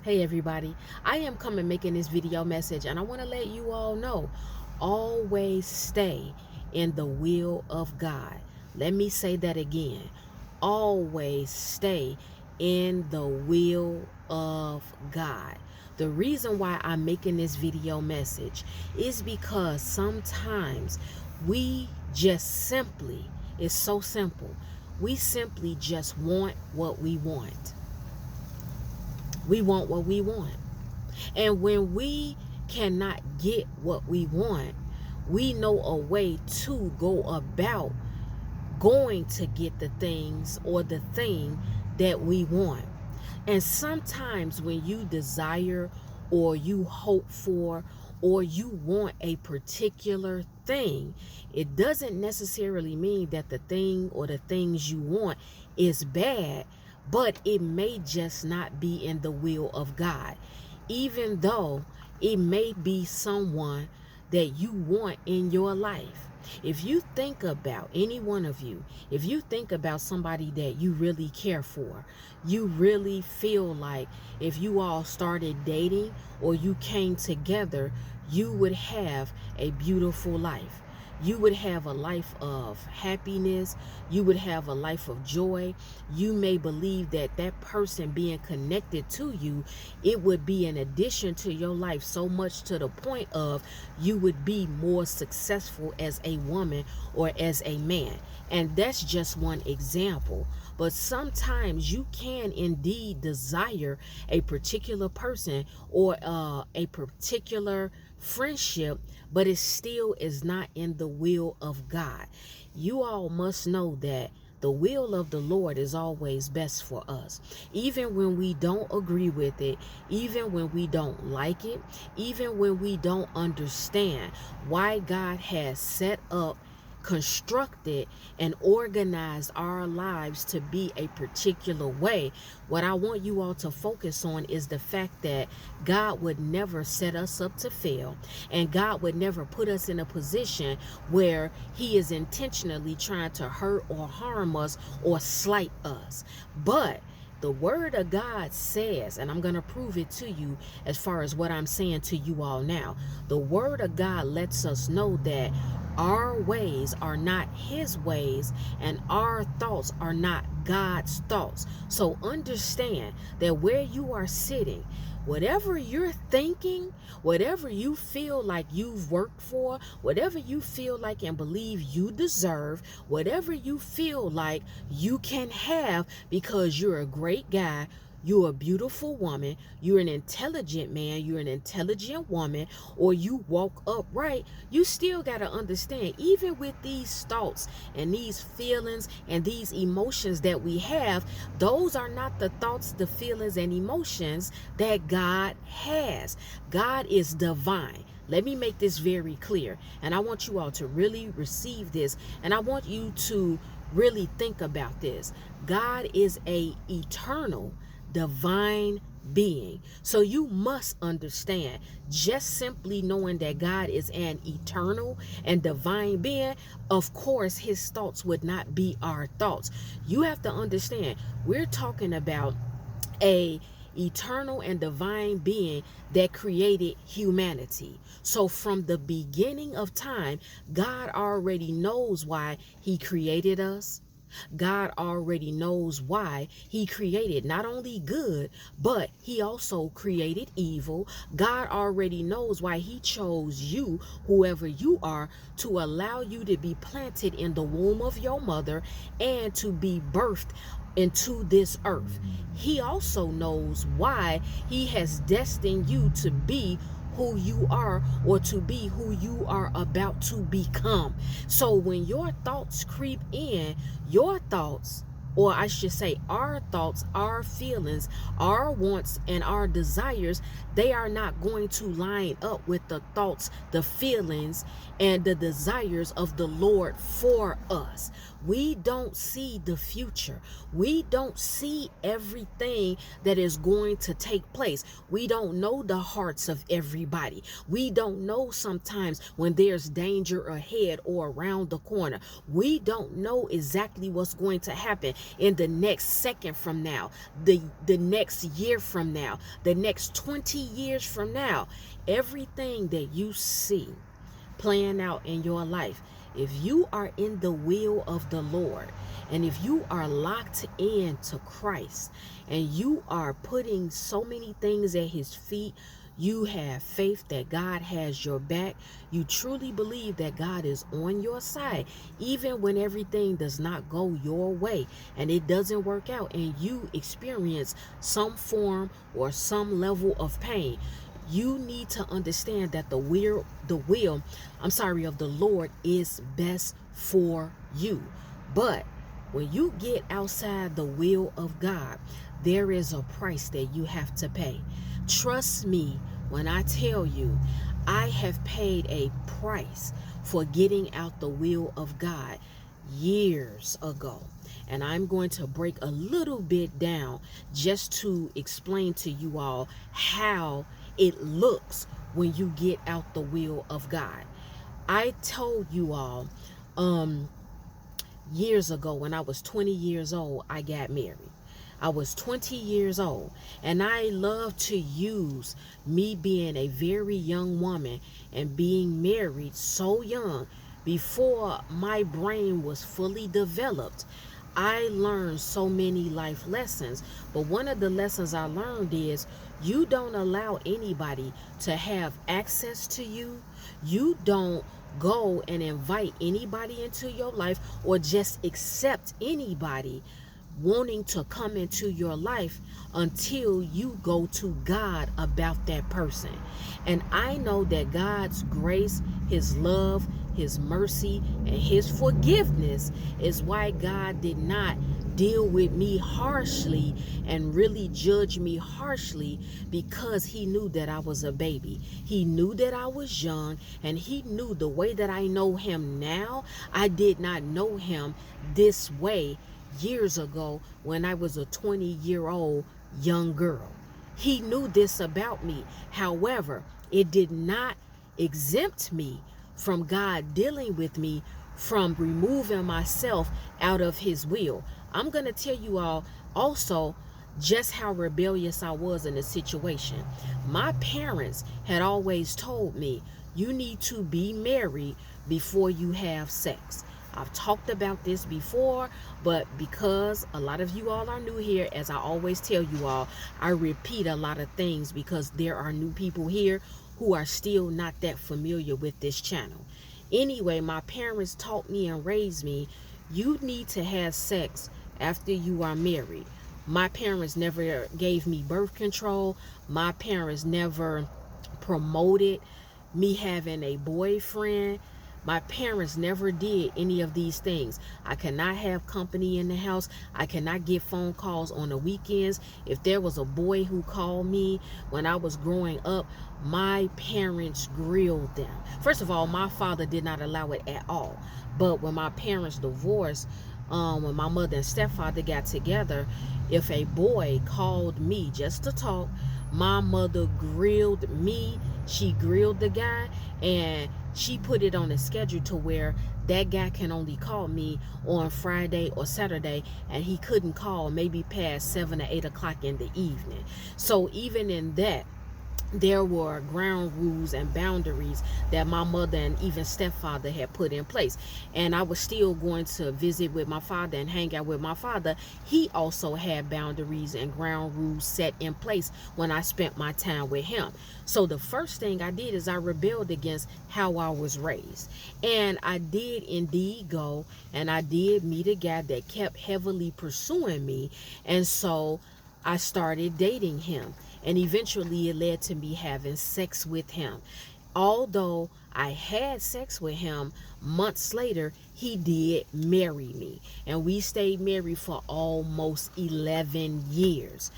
Hey everybody, I am coming making this video message and I want to let you all know, always stay in the will of God. Let me say that again. Always stay in the will of God. The reason why I'm making this video message is because sometimes we just simply, it's so simple, we simply just want what we want. We want what we want. And when we cannot get what we want, we know a way to go about going to get the things or the thing that we want. And sometimes when you desire or you hope for or you want a particular thing, it doesn't necessarily mean that the thing or the things you want is bad, but it may just not be in the will of God. Even though it may be someone that you want in your life. If you think about any one of you, if you think about somebody that you really care for, you really feel like if you all started dating or you came together, you would have a beautiful life. You would have a life of happiness. You would have a life of joy. You may believe that that person being connected to you, it would be an addition to your life, so much to the point of you would be more successful as a woman or as a man. And that's just one example. But sometimes you can indeed desire a particular person or a particular friendship, but it still is not in the will of God. You all must know that the will of the Lord is always best for us. Even when we don't agree with it, even when we don't like it, even when we don't understand why God has set up, constructed, and organized our lives to be a particular way, what I want you all to focus on is the fact that God would never set us up to fail, and God would never put us in a position where He is intentionally trying to hurt or harm us or slight us. But the word of God says, and I'm going to prove it to you as far as what I'm saying to you all now. The word of God lets us know that our ways are not His ways and our thoughts are not God's thoughts. So understand that where you are sitting, whatever you're thinking, whatever you feel like you've worked for, whatever you feel like and believe you deserve, whatever you feel like you can have because you're a great guy, you're a beautiful woman, you're an intelligent man, you're an intelligent woman, or you walk upright, you still got to understand, even with these thoughts and these feelings and these emotions that we have, those are not the thoughts, the feelings, and emotions that God has. God is divine. Let me make this very clear. And I want you all to really receive this. And I want you to really think about this. God is a eternal divine being. So you must understand, just simply knowing that God is an eternal and divine being, of course his thoughts would not be our thoughts. You have to understand, we're talking about a eternal and divine being that created humanity. So from the beginning of time, God already knows why He created us. God already knows why He created not only good, but He also created evil. God already knows why He chose you, whoever you are, to allow you to be planted in the womb of your mother and to be birthed into this earth. He also knows why He has destined you to be who you are, or to be who you are about to become. So when your thoughts creep in, your thoughts, or I should say our thoughts, our feelings, our wants, and our desires, they are not going to line up with the thoughts, the feelings, and the desires of the Lord for us. We don't see the future. We don't see everything that is going to take place. We don't know the hearts of everybody. We don't know sometimes when there's danger ahead or around the corner. We don't know exactly what's going to happen. in the next second from now, the next year from now, the next 20 years from now. Everything that you see playing out in your life, if you are in the will of the Lord, and if you are locked in to Christ, and you are putting so many things at his feet, you have faith that God has your back, you truly believe that God is on your side, even when everything does not go your way and it doesn't work out, and you experience some form or some level of pain, you need to understand that the will of the Lord is best for you. But when you get outside the will of God, there is a price that you have to pay. Trust me when I tell you, I have paid a price for getting out the will of God years ago. And I'm going to break a little bit down just to explain to you all how it looks when you get out the will of God. I told you all years ago, when I was 20 years old, I got married. I was 20 years old, and I love to use me being a very young woman and being married so young, before my brain was fully developed. I learned so many life lessons, but one of the lessons I learned is you don't allow anybody to have access to you. You don't go and invite anybody into your life, or just accept anybody wanting to come into your life until you go to God about that person. And I know that God's grace, his love, his mercy, and his forgiveness is why God did not deal with me harshly and really judge me harshly, because he knew that I was a baby. He knew that I was young, and he knew the way that I know him now, I did not know him this way years ago when I was a 20-year-old young girl. He knew this about me. However, it did not exempt me from God dealing with me, from removing myself out of his will. I'm going to tell you all also just how rebellious I was in the situation. My parents had always told me, you need to be married before you have sex. I've talked about this before, but because a lot of you all are new here, as I always tell you all, I repeat a lot of things because there are new people here who are still not that familiar with this channel. Anyway, my parents taught me and raised me, you need to have sex after you are married. My parents never gave me birth control. My parents never promoted me having a boyfriend. My parents never did any of these things. I cannot have company in the house. I cannot get phone calls on the weekends. If there was a boy who called me when I was growing up, my parents grilled them. First of all, my father did not allow it at all. But when my parents divorced, when my mother and stepfather got together, if a boy called me just to talk, my mother grilled me, she grilled the guy, and she put it on a schedule to where that guy can only call me on Friday or Saturday, and he couldn't call maybe past 7 or 8 o'clock in the evening. So even in that, there were ground rules and boundaries that my mother and even stepfather had put in place. And I was still going to visit with my father and hang out with my father. He also had boundaries and ground rules set in place when I spent my time with him. So the first thing I did is I rebelled against how I was raised. And I did indeed go and I did meet a guy that kept heavily pursuing me. And so I started dating him. And eventually it led to me having sex with him. Although I had sex with him, months later, he did marry me. And we stayed married for almost 11 years.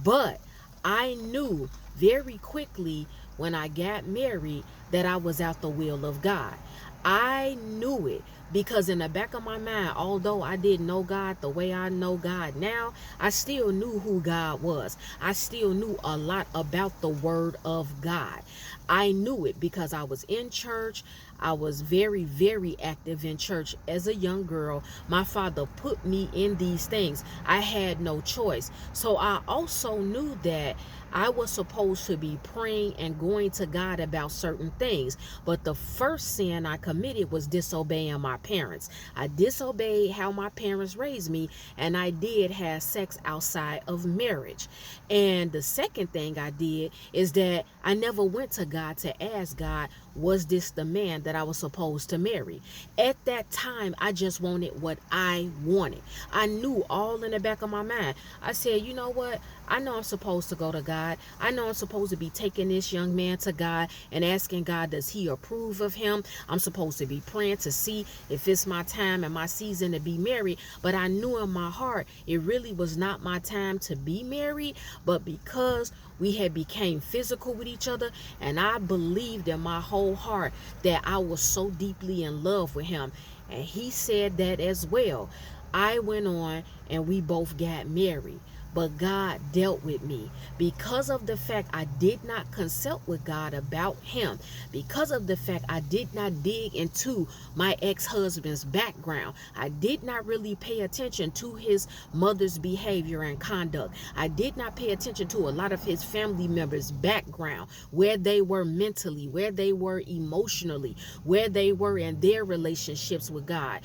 But I knew very quickly when I got married that I was out the will of God. I knew it Because in the back of my mind, although I didn't know God the way I know God now, I still knew who God was. I still knew a lot about the word of God. I knew it because I was in church. I was very, very active in church as a young girl. My father put me in these things. I had no choice. So I also knew that I was supposed to be praying and going to God about certain things. But the first sin I committed was disobeying my parents. I disobeyed how my parents raised me, and I did have sex outside of marriage. And the second thing I did is that I never went to God to ask God, was this the man that I was supposed to marry? At that time, I just wanted what I wanted. I knew all in the back of my mind. I said, you know what? I know I'm supposed to go to God. I know I'm supposed to be taking this young man to God and asking God, does he approve of him? I'm supposed to be praying to see if it's my time and my season to be married. But I knew in my heart, it really was not my time to be married. But because we had became physical with each other, and I believed in my whole heart that I was so deeply in love with him, and he said that as well, I went on and we both got married. But God dealt with me because of the fact I did not consult with God about him, because of the fact I did not dig into my ex-husband's background. I did not really pay attention to his mother's behavior and conduct. I did not pay attention to a lot of his family members' background, where they were mentally, where they were emotionally, where they were in their relationships with God.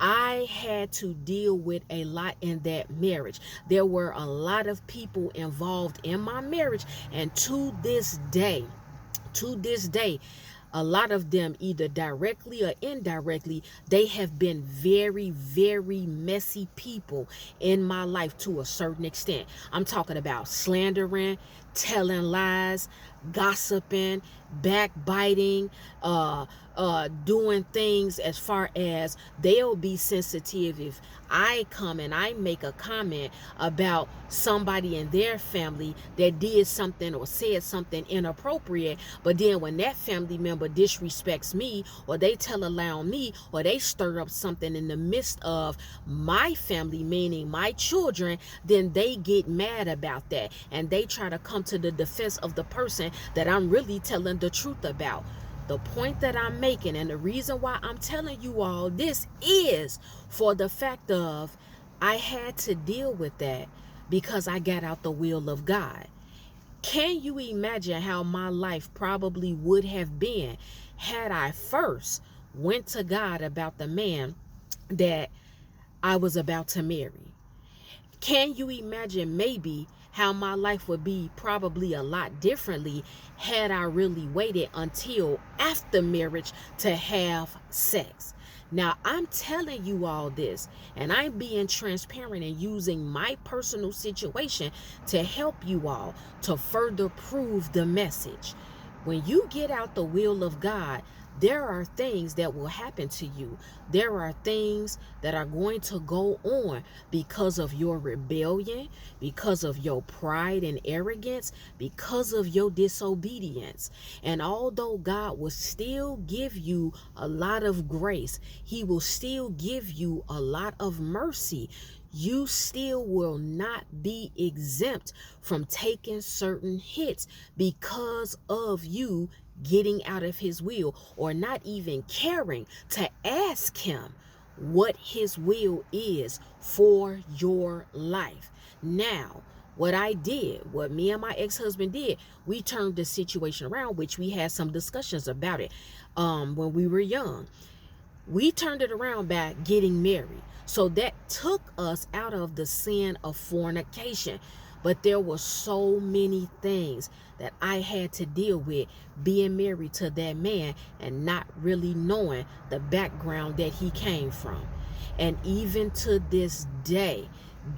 I had to deal with a lot in that marriage. There were a lot of people involved in my marriage, and to this day, a lot of them, either directly or indirectly, they have been very, very messy people in my life to a certain extent. I'm talking about slandering, telling lies, gossiping, backbiting, doing things as far as they'll be sensitive if I come and I make a comment about somebody in their family that did something or said something inappropriate, but then when that family member disrespects me, or they tell a lie on me, or they stir up something in the midst of my family, meaning my children, then they get mad about that and they try to come to the defense of the person that I'm really telling the truth about. The point that I'm making, and the reason why I'm telling you all this, is for the fact of I had to deal with that because I got out the will of God. Can you imagine how my life probably would have been had I first went to God about the man that I was about to marry? Can you imagine maybe how my life would be probably a lot differently had I really waited until after marriage to have sex? Now, I'm telling you all this, and I'm being transparent and using my personal situation to help you all to further prove the message. When you get out the will of God, there are things that will happen to you. There are things that are going to go on because of your rebellion, because of your pride and arrogance, because of your disobedience. And although God will still give you a lot of grace, he will still give you a lot of mercy, you still will not be exempt from taking certain hits because of you getting out of his will, or not even caring to ask him what his will is for your life. Now, what I did, what me and my ex-husband did, we turned the situation around, which we had some discussions about it when we were young. We turned it around by getting married. So that took us out of the sin of fornication. But there were so many things that I had to deal with being married to that man and not really knowing the background that he came from. And even to this day,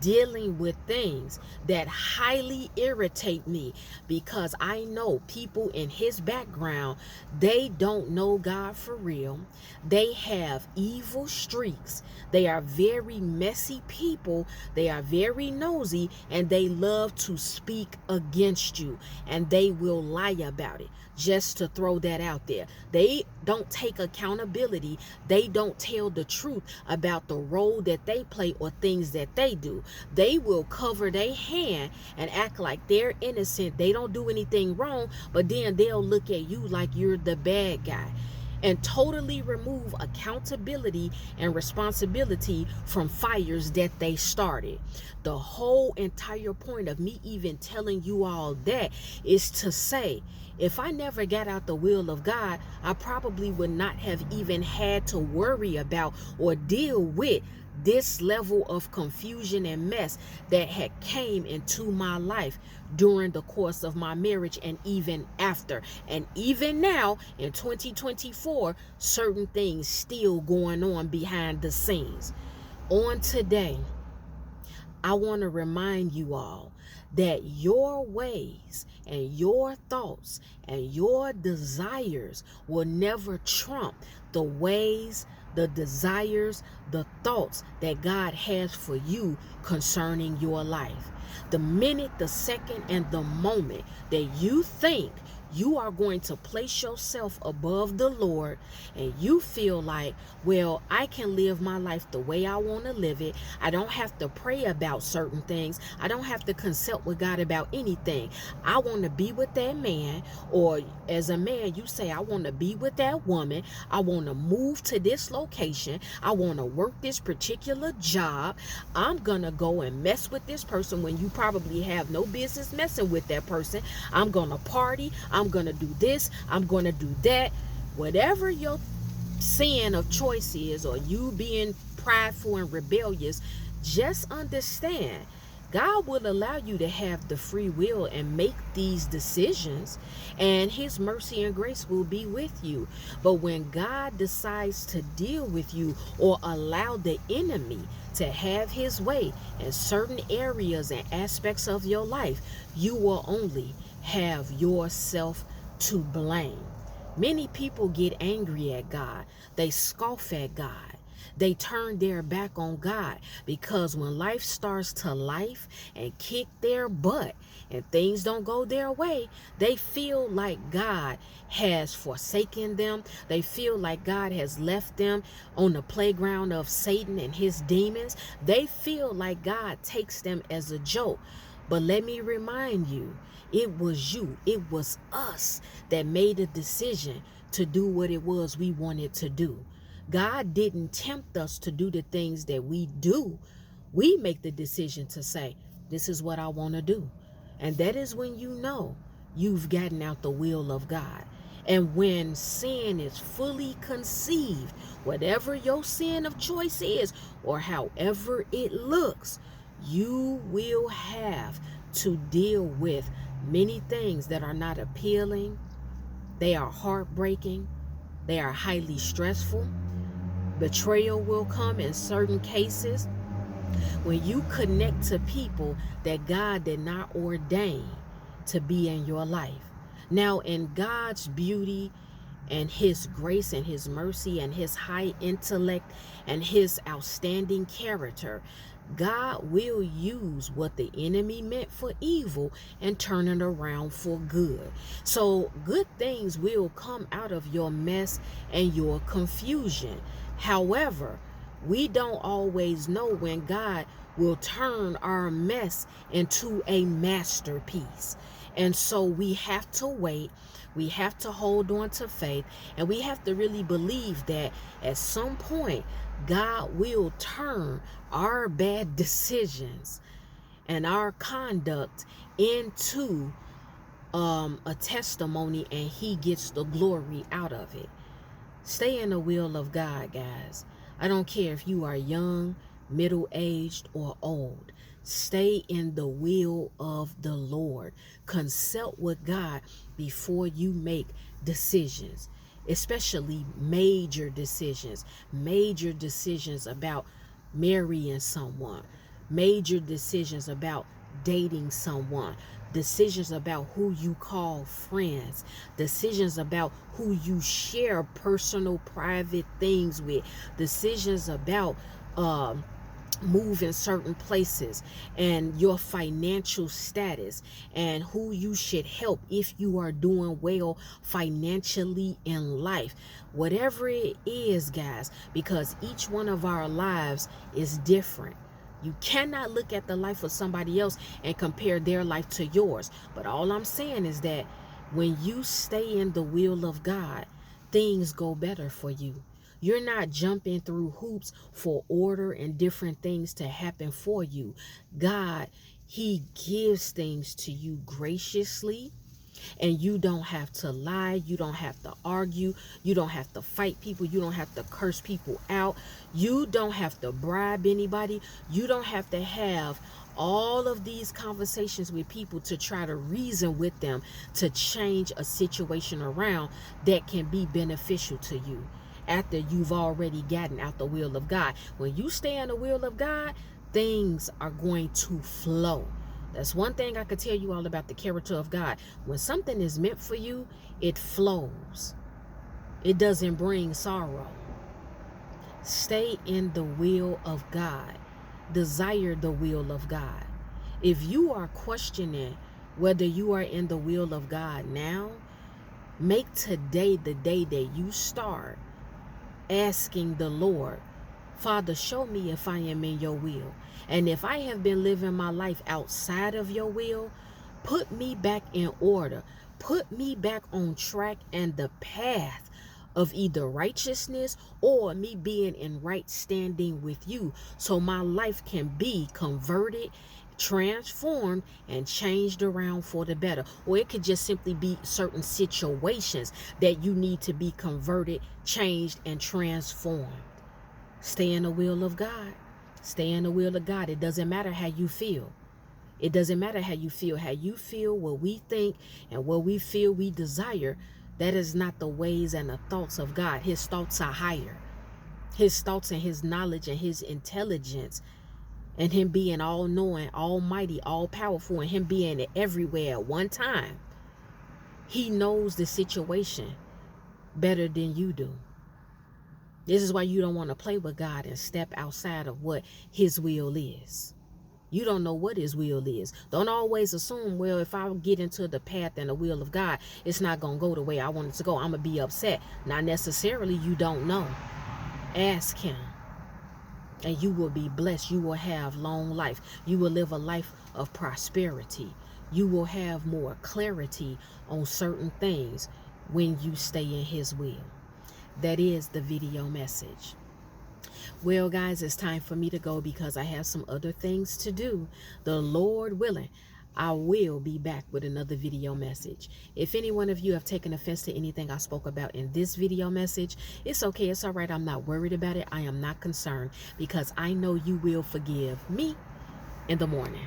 dealing with things that highly irritate me, because I know people in his background, they don't know God for real. They have evil streaks. They are very messy people. They are very nosy, and they love to speak against you, and they will lie about it. Just to throw that out there, they don't take accountability. They don't tell the truth about the role that they play or things that they do. They will cover their hand and act like they're innocent. They don't do anything wrong, but then they'll look at you like you're the bad guy, and totally remove accountability and responsibility from fires that they started. The whole entire point of me even telling you all that is to say, if I never got out the will of God, I probably would not have even had to worry about or deal with this level of confusion and mess that had came into my life during the course of my marriage, and even after, and even now in 2024, certain things still going on behind the scenes. On today, I want to remind you all that your ways and your thoughts and your desires will never trump the ways, the desires, the thoughts that God has for you concerning your life. The minute, the second, and the moment that you think you are going to place yourself above the Lord, and you feel like, well, I can live my life the way I want to live it. I don't have to pray about certain things. I don't have to consult with God about anything. I want to be with that man, or as a man, you say, I want to be with that woman. I want to move to this location. I want to work this particular job. I'm going to go and mess with this person when you probably have no business messing with that person. I'm going to party. I'm going to do this. I'm going to do that. Whatever your sin of choice is, or you being prideful and rebellious, just understand God will allow you to have the free will and make these decisions, and his mercy and grace will be with you. But when God decides to deal with you or allow the enemy to have his way in certain areas and aspects of your life, you will only have yourself to blame. Many people get angry at God. They scoff at God. They turn their back on God, because when life starts to life and kick their butt and things don't go their way, they feel like God has forsaken them. They feel like God has left them on the playground of Satan and his demons. They feel like God takes them as a joke. But let me remind you, it was you, it was us that made a decision to do what it was we wanted to do. God didn't tempt us to do the things that we do. We make the decision to say, this is what I want to do. And that is when you know you've gotten out the will of God. And when sin is fully conceived, whatever your sin of choice is, or however it looks, you will have to deal with many things that are not appealing. They are heartbreaking. They are highly stressful. Betrayal will come in certain cases when you connect to people that God did not ordain to be in your life. Now, in God's beauty and his grace and his mercy and his high intellect and his outstanding character, God will use what the enemy meant for evil and turn it around for good. So good things will come out of your mess and your confusion. However, we don't always know when God will turn our mess into a masterpiece. And so we have to wait. We have to hold on to faith, and we have to really believe that at some point God will turn our bad decisions and our conduct into a testimony, and he gets the glory out of it. Stay in the will of God, guys. I don't care if you are young, middle-aged, or old. Stay in the will of the Lord. Consult with God before you make decisions, especially major decisions about marrying someone, major decisions about dating someone, decisions about who you call friends, decisions about who you share personal, private things with, decisions about move in certain places, and your financial status, and who you should help if you are doing well financially in life. Whatever it is, guys, because each one of our lives is different. You cannot look at the life of somebody else and compare their life to yours. But all I'm saying is that when you stay in the will of God, things go better for you. You're not jumping through hoops for order and different things to happen for you. God, He gives things to you graciously, and you don't have to lie. You don't have to argue. You don't have to fight people. You don't have to curse people out. You don't have to bribe anybody. You don't have to have all of these conversations with people to try to reason with them to change a situation around that can be beneficial to you after you've already gotten out the will of God. When you stay in the will of God, things are going to flow. That's one thing I could tell you all about the character of God. When something is meant for you, it flows. It doesn't bring sorrow. Stay in the will of God. Desire the will of God. If you are questioning whether you are in the will of God now, make today the day that you start asking the Lord, Father, show me if I am in your will. And if I have been living my life outside of your will, put me back in order. Put me back on track and the path of either righteousness or me being in right standing with you, so my life can be converted, transformed, and changed around for the better. Or it could just simply be certain situations that you need to be converted, changed, and transformed. Stay in the will of God. Stay in the will of God. It doesn't matter how you feel. It doesn't matter how you feel. How you feel, what we think, and what we feel we desire, that is not the ways and the thoughts of God. His thoughts are higher. His thoughts and His knowledge and His intelligence, and Him being all-knowing, almighty, all-powerful, and Him being everywhere at one time. He knows the situation better than you do. This is why you don't want to play with God and step outside of what His will is. You don't know what His will is. Don't always assume, well, if I get into the path and the will of God, it's not going to go the way I want it to go. I'm going to be upset. Not necessarily. You don't know. Ask Him, and you will be blessed. You will have long life. You will live a life of prosperity. You will have more clarity on certain things when you stay in His will. That is the video message. Well, guys, it's time for me to go because I have some other things to do. The Lord willing, I will be back with another video message. If any one of you have taken offense to anything I spoke about in this video message, it's okay. It's all right. I'm not worried about it. I am not concerned because I know you will forgive me in the morning.